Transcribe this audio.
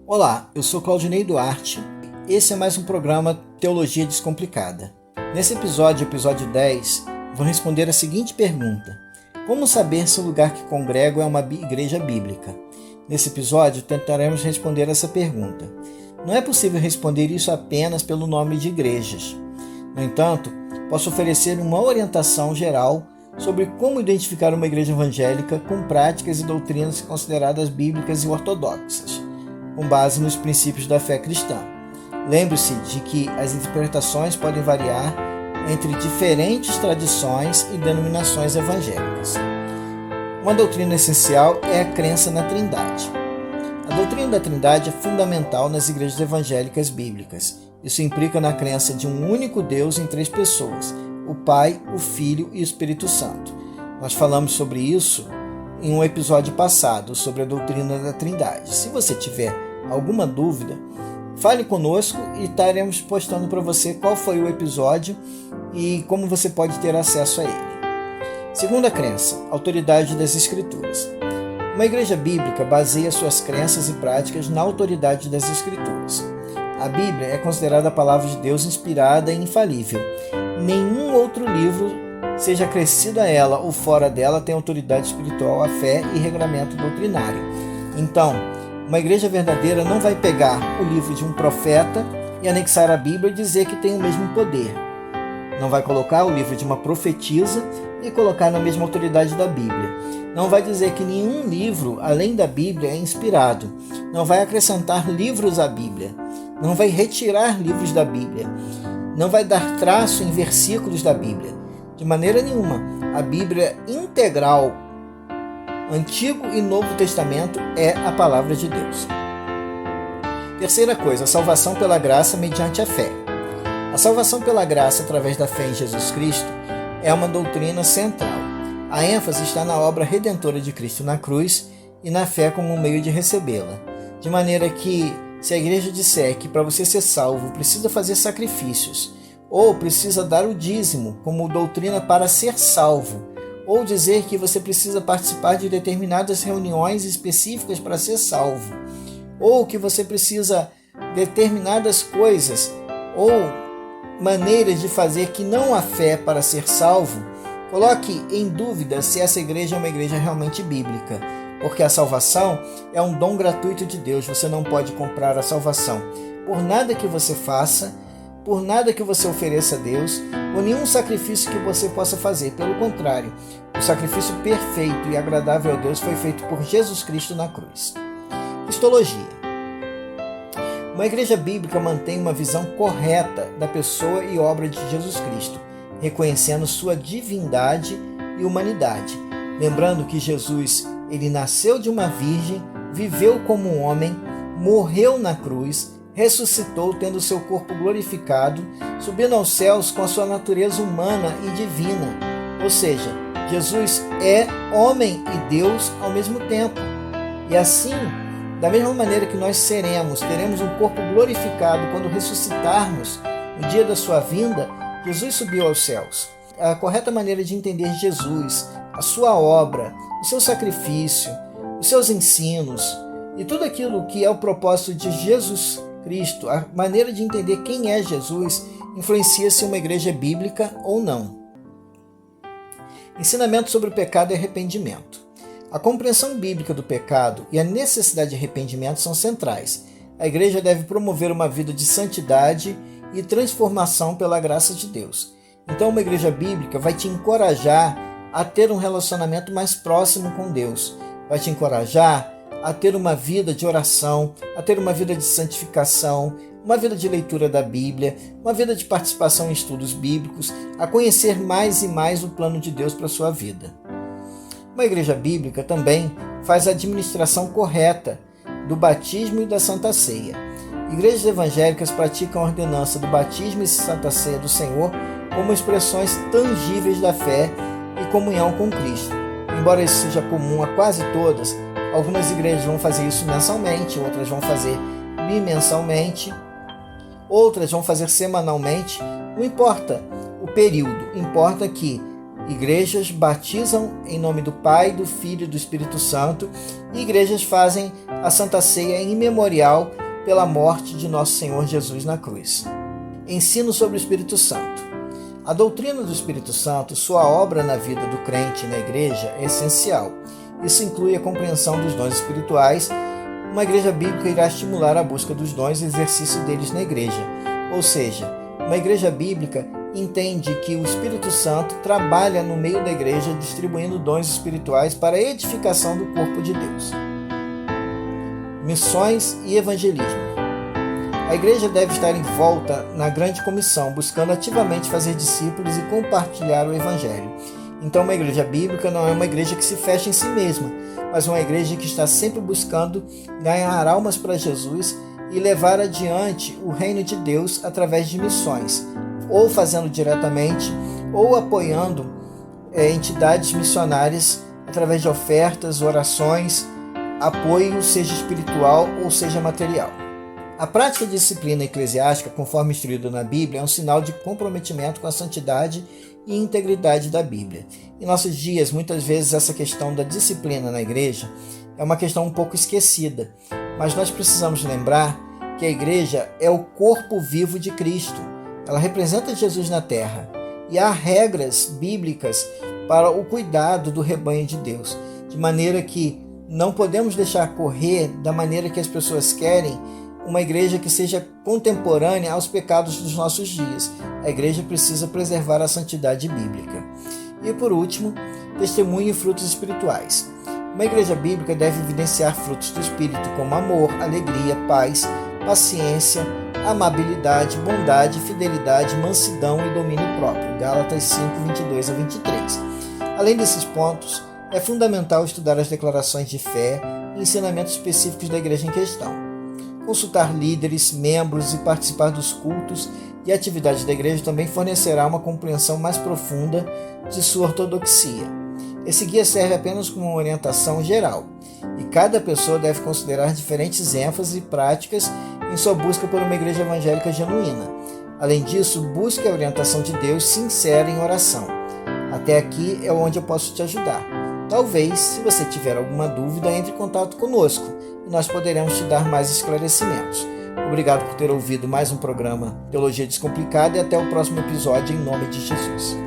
Olá, eu sou Claudinei Duarte. Esse é mais um programa Teologia Descomplicada. Nesse episódio 10, vou responder a seguinte pergunta: como saber se o lugar que congrego é uma igreja bíblica? Nesse episódio tentaremos responder essa pergunta. Não é possível responder isso apenas pelo nome de igrejas. No entanto, posso oferecer uma orientação geral sobre como identificar uma igreja evangélica com práticas e doutrinas consideradas bíblicas e ortodoxas, com base nos princípios da fé cristã. Lembre-se de que as interpretações podem variar entre diferentes tradições e denominações evangélicas. Uma doutrina essencial é a crença na Trindade. A doutrina da Trindade é fundamental nas igrejas evangélicas bíblicas. Isso implica na crença de um único Deus em 3 pessoas, o Pai, o Filho e o Espírito Santo. Nós falamos sobre isso em um episódio passado, sobre a doutrina da Trindade. Se você tiver alguma dúvida, fale conosco e estaremos postando para você qual foi o episódio e como você pode ter acesso a ele. Segunda crença, autoridade das Escrituras. Uma igreja bíblica baseia suas crenças e práticas na autoridade das Escrituras. A Bíblia é considerada a palavra de Deus inspirada e infalível. Nenhum outro livro, seja acrescido a ela ou fora dela, tem autoridade espiritual, a fé e regramento doutrinário. Então, uma igreja verdadeira não vai pegar o livro de um profeta e anexar a Bíblia e dizer que tem o mesmo poder. Não vai colocar o livro de uma profetisa e colocar na mesma autoridade da Bíblia. Não vai dizer que nenhum livro, além da Bíblia, é inspirado. Não vai acrescentar livros à Bíblia. Não vai retirar livros da Bíblia. Não vai dar traço em versículos da Bíblia. De maneira nenhuma. A Bíblia integral, Antigo e Novo Testamento, é a palavra de Deus. Terceira coisa, a salvação pela graça mediante a fé. A salvação pela graça através da fé em Jesus Cristo é uma doutrina central. A ênfase está na obra redentora de Cristo na cruz e na fé como um meio de recebê-la. De maneira que, se a igreja disser que para você ser salvo precisa fazer sacrifícios, ou precisa dar o dízimo como doutrina para ser salvo, ou dizer que você precisa participar de determinadas reuniões específicas para ser salvo, ou que você precisa determinadas coisas, ou maneiras de fazer que não há fé para ser salvo, coloque em dúvida se essa igreja é uma igreja realmente bíblica, porque a salvação é um dom gratuito de Deus. Você não pode comprar a salvação por nada que você faça, por nada que você ofereça a Deus, por nenhum sacrifício que você possa fazer. Pelo contrário, o sacrifício perfeito e agradável a Deus foi feito por Jesus Cristo na cruz. Cristologia. Uma igreja bíblica mantém uma visão correta da pessoa e obra de Jesus Cristo, reconhecendo sua divindade e humanidade. Lembrando que Jesus, ele nasceu de uma virgem, viveu como um homem, morreu na cruz, ressuscitou tendo seu corpo glorificado, subindo aos céus com a sua natureza humana e divina. Ou seja, Jesus é homem e Deus ao mesmo tempo. E assim, da mesma maneira que nós teremos um corpo glorificado quando ressuscitarmos no dia da sua vinda, Jesus subiu aos céus. A correta maneira de entender Jesus, a sua obra, o seu sacrifício, os seus ensinos e tudo aquilo que é o propósito de Jesus Cristo, a maneira de entender quem é Jesus, influencia se uma igreja é bíblica ou não. Ensinamento sobre o pecado e arrependimento. A compreensão bíblica do pecado e a necessidade de arrependimento são centrais. A igreja deve promover uma vida de santidade e transformação pela graça de Deus. Então, uma igreja bíblica vai te encorajar a ter um relacionamento mais próximo com Deus. Vai te encorajar a ter uma vida de oração, a ter uma vida de santificação, uma vida de leitura da Bíblia, uma vida de participação em estudos bíblicos, a conhecer mais e mais o plano de Deus para a sua vida. Uma igreja bíblica também faz a administração correta do batismo e da Santa Ceia. Igrejas evangélicas praticam a ordenança do batismo e Santa Ceia do Senhor como expressões tangíveis da fé e comunhão com Cristo. Embora isso seja comum a quase todas, algumas igrejas vão fazer isso mensalmente, outras vão fazer bimensalmente, outras vão fazer semanalmente. Não importa o período, importa que Igrejas batizam em nome do Pai, do Filho e do Espírito Santo, e igrejas fazem a Santa Ceia em memorial pela morte de nosso Senhor Jesus na cruz. Ensino sobre o Espírito Santo. A doutrina do Espírito Santo, sua obra na vida do crente e na igreja, é essencial. Isso inclui a compreensão dos dons espirituais. Uma igreja bíblica irá estimular a busca dos dons e exercício deles na igreja. Ou seja, uma igreja bíblica entende que o Espírito Santo trabalha no meio da igreja distribuindo dons espirituais para a edificação do corpo de Deus. Missões e evangelismo. A igreja deve estar envolta na grande comissão, buscando ativamente fazer discípulos e compartilhar o evangelho. Então, uma igreja bíblica não é uma igreja que se fecha em si mesma, mas uma igreja que está sempre buscando ganhar almas para Jesus e levar adiante o reino de Deus através de missões, ou fazendo diretamente, ou apoiando entidades missionárias através de ofertas, orações, apoio, seja espiritual ou seja material. A prática de disciplina eclesiástica, conforme instruído na Bíblia, é um sinal de comprometimento com a santidade e integridade da Bíblia. Em nossos dias, muitas vezes essa questão da disciplina na igreja é uma questão um pouco esquecida, mas nós precisamos lembrar que a igreja é o corpo vivo de Cristo. Ela representa Jesus na terra e há regras bíblicas para o cuidado do rebanho de Deus, de maneira que não podemos deixar correr da maneira que as pessoas querem uma igreja que seja contemporânea aos pecados dos nossos dias. A igreja precisa preservar a santidade bíblica. E por último, testemunho e frutos espirituais. Uma igreja bíblica deve evidenciar frutos do Espírito como amor, alegria, paz, paciência, amabilidade, bondade, fidelidade, mansidão e domínio próprio. Gálatas 5, 22 a 23. Além desses pontos, é fundamental estudar as declarações de fé e ensinamentos específicos da igreja em questão. Consultar líderes, membros e participar dos cultos e atividades da igreja também fornecerá uma compreensão mais profunda de sua ortodoxia. Esse guia serve apenas como uma orientação geral, e cada pessoa deve considerar diferentes ênfases e práticas em sua busca por uma igreja evangélica genuína. Além disso, busque a orientação de Deus sincera em oração. Até aqui é onde eu posso te ajudar. Talvez, se você tiver alguma dúvida, entre em contato conosco e nós poderemos te dar mais esclarecimentos. Obrigado por ter ouvido mais um programa Teologia Descomplicada e até o próximo episódio em nome de Jesus.